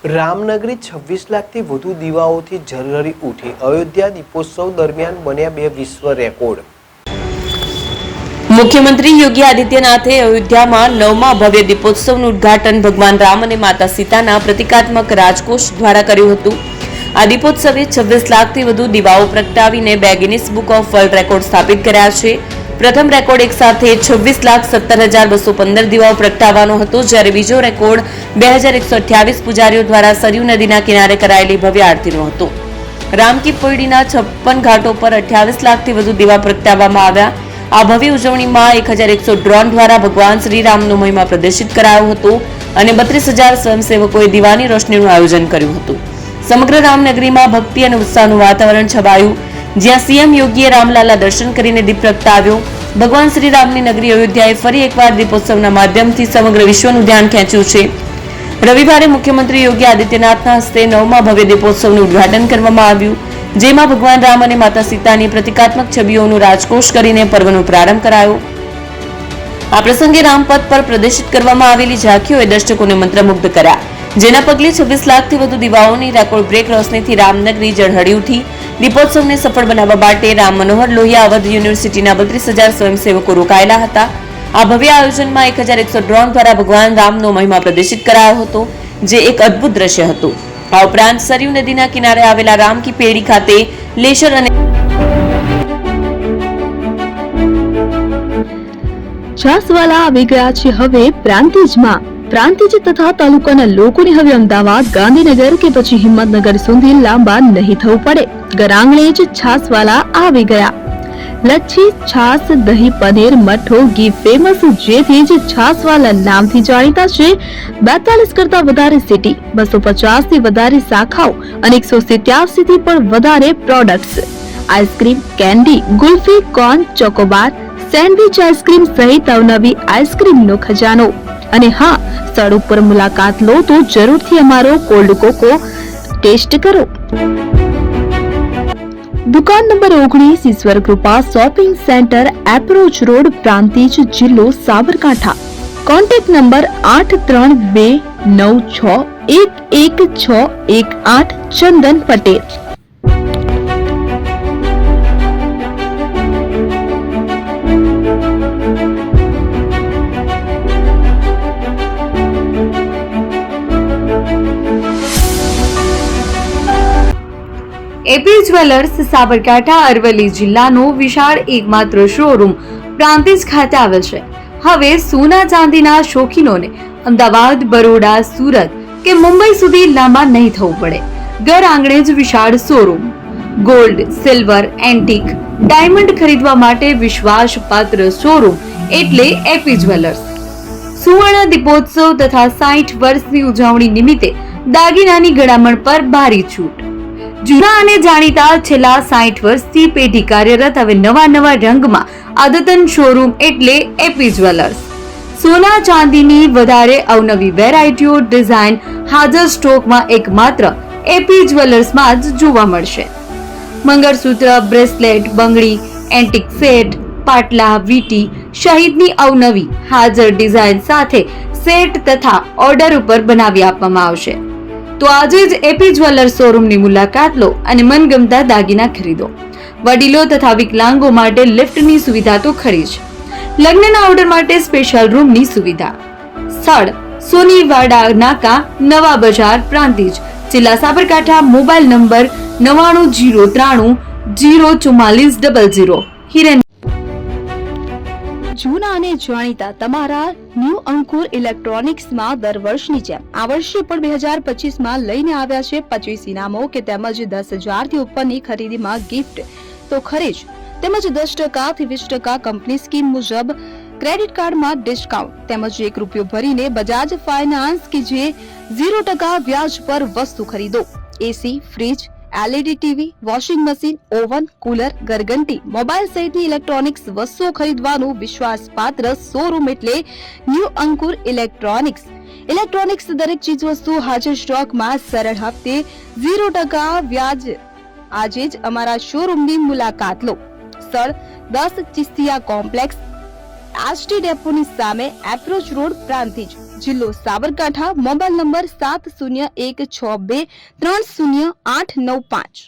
રામનગરી 26 લાખથી વધુ દીવાઓથી ઝરહરી ઉઠી. અયોધ્યા દીપોત્સવ દરમિયાન બન્યા 2 વિશ્વ રેકોર્ડ. મુખ્યમંત્રી યોગી આદિત્યનાથે અયોધ્યામાં 9મા ભવ્ય દીપોત્સવનું ઉદ્ઘાટન ભગવાન રામ અને માતા સીતાના પ્રતિકાત્મક રાજકોષ દ્વારા કર્યું હતું. આ દીપોત્સવે 26 લાખથી વધુ દીવાઓ પ્રગટાવીને 2 Guinness book of world record સ્થાપિત કર્યા છે. પ્રથમ રેકોર્ડ એક સાથે 26,17,215 દીવાઓ પ્રગટાવવાનો હતો, જ્યારે બીજો રેકોર્ડ 2128 પૂજારીઓ દ્વારા સરયુ નદીના કિનારે કરાયેલી ભવ્ય આરતીનો હતો. રામકી પોયડીના 56 ઘાટો પર 28 લાખથી વધુ દીવા પ્રગટાવવામાં આવ્યા. આ ભવ્ય ઉજવણીમાં 1100 ડ્રોન દ્વારા ભગવાન શ્રી રામનો મહિમા પ્રદર્શિત કરાયો હતો અને 32,000 સ્વયંસેવકોએ દીવાની રોશનીનું આયોજન કર્યું હતું. સમગ્ર રામનગરીમાં ભક્તિ અને ઉત્સાહનું વાતાવરણ છવાયું, જ્યાં સીએમ યોગીએ રામલાલા દર્શન કરીને દીપ પ્રગટાવ્યો. ભગવાન શ્રી રામની નગરી અયોધ્યાએ ફરી એકવાર દીપોત્સવના માધ્યમથી સમગ્ર વિશ્વનું ધ્યાન ખેંચ્યું છે. રવિવારે મુખ્યમંત્રી યોગી આદિત્યનાથના હસ્તે 9મા ભવ્ય દીપોત્સવનું ઉદ્ઘાટન કરવામાં આવ્યું, જેમાં ભગવાન રામ અને માતા સીતાની પ્રતિકાત્મક છબીઓનું રાજકોષ કરીને પર્વનો પ્રારંભ કરાયો. આ પ્રસંગે રામપથ પર પ્રદર્શિત કરવામાં આવેલી ઝાંખીઓએ દર્શકોને મંત્રમુગ્ધ કર્યા, જેના પગલે 26 લાખથી વધુ દીવાઓની રેકોર્ડ બ્રેક રોશનીથી રામનગરી ઝળહળી ઉઠી. દીપોત્સવને સફળ બનાવવા માટે રામ મનોહર લોહિયા અવધ યુનિવર્સિટીના 32,000 સ્વયંસેવકો રોકાયેલા હતા. આ ભવ્ય આયોજનમાં 1100 ડ્રોન દ્વારા ભગવાન રામનો મહિમા પ્રદર્શિત કરાયો હતો, જે એક અદ્ભુત દ્રશ્ય હતું. આ ઉપરાંત સરયુ નદીના કિનારે આવેલા રામકી પેડી ખાતે લેસર અને છાસવાલા આવી ગયા છે હવે પ્રાંતિજમાં. પ્રાંતિજ તથા તાલુકાના લોકોને હવે અમદાવાદ, ગાંધીનગર કે પછી હિંમતનગર સુધી લાંબા નહીં થવું પડે. ઘર આંગણે જ છાસવાલા આવી ગયા. લચ્છી, છાસ, દહીં, પનીર, મઠો, ઘી ફેમસ, જેથી જ છાસવાલા નામથી જાણીતા છે. 42 કરતા વધારે સિટી, 250 થી વધારે શાખાઓ અને 187 થી પણ વધારે products. Ice cream, candy, kulfi, corn, Chocobar, sandwich ice cream સહિત અવનવી આઈસ્ક્રીમનો ખજાનો. અને હા, સ્થળ ઉપર મુલાકાત લો તો જરૂરથી અમારો કોલ્ડ કોકો ટેસ્ટ કરો. દુકાન નંબર 19, Ishwar Krupa shopping centre, approach road, Prantij, જિલ્લો Sabarkantha. Contact number 8329611618. Chandan Patel. AP jewellers Sabarkantha Aravalli જિલ્લાનો વિશાળ એકમાત્ર શોરૂમ પ્રાંતિજ ખાતે આવેલ છે. હવે સોના ચાંદીના શોખીનોને અમદાવાદ, બરોડા, સુરત કે મુંબઈ સુધી લાંબા નહીં થવું પડે. ઘર આંગણે જ વિશાળ showroom. Gold, silver, antique, diamond ખરીદવા માટે વિશ્વાસપાત્ર શોરૂમ એટલે એપી જ્વેલર્સ. સુવર્ણ દીપોત્સવ તથા 60 વર્ષની ઉજવણી નિમિત્તે દાગીનાની ગળામણ પર ભારી છૂટ. જૂના અને જાણીતા છેલ્લા 60 વર્ષથી પેઢી કાર્યરત હવે નવા રંગમાં અદ્યતન શોરૂમ એટલે એપી જ્વેલર્સ. સોના ચાંદીની વધારે અવનવી વેરાયટીઓ, ડિઝાઇન હાજર સ્ટોકમાં એકમાત્ર એપી જ્વેલર્સમાં જ જોવા મળશે. મંગળસૂત્ર, બ્રેસલેટ, બંગડી, એન્ટિક સેટ, પાટલા, વીટી સહિતની અવનવી હાજર ડિઝાઇન સાથે સેટ તથા ઓર્ડર ઉપર બનાવી આપવામાં આવશે. તો આજે જ એપી જ્વેલર્સ શોરૂમની મુલાકાત લો અને મનગમતા દાગીના ખરીદો. વડીલો તથા વિકલાંગો માટે લિફ્ટની સુવિધા તો ખરી જ. લગ્નના ઓર્ડર માટે સ્પેશિયલ રૂમની સુવિધા. સ્થળ સોનીવાડા નાકા, નવા બજાર, પ્રાંતિજ, જિલ્લા સાબરકાંઠા. Mobile number 9903304400. હિરેન. જૂના અને જાણીતા તમારા ન્યૂ અંકુર ઇલેક્ટ્રોનિક્સમાં દર વર્ષની જેમ આ વર્ષે પણ 2025માં લઈને આવ્યા છે 25 ઇનામો કે તેમજ 10,000 થી ઉપરની ખરીદીમાં ગિફ્ટ તો ખરી જ, તેમજ 10% થી 20% કંપની સ્કીમ મુજબ ક્રેડિટ કાર્ડમાં ડિસ્કાઉન્ટ, તેમજ ₹1 ભરીને બજાજ ફાઇનાન્સ કે જે 0% વ્યાજ પર વસ્તુ ખરીદો. AC, fridge, LED TV, washing machine, oven, cooler, ગરગંટી, મોબાઈલ સહિતની ઇલેક્ટ્રોનિક્સ વસ્તુઓ ખરીદવાનું વિશ્વાસપાત્ર શોરૂમ એટલે ન્યૂ અંકુર ઇલેક્ટ્રોનિક્સ. ઇલેક્ટ્રોનિક્સ દરેક ચીજ વસ્તુ હાજર સ્ટોકમાં, સરળ હપ્તે, 0% વ્યાજ. આજે જ અમારા શોરૂમની મુલાકાત લો. સ્થળ 10 ચિસ્તિયા કોમ્પ્લેક્સ, એસટી ડેપોની સામે એપ્રોચ રોડ, પ્રાંતિજ, જિલ્લો સાબરકાંઠા. Mobile number 7016230895.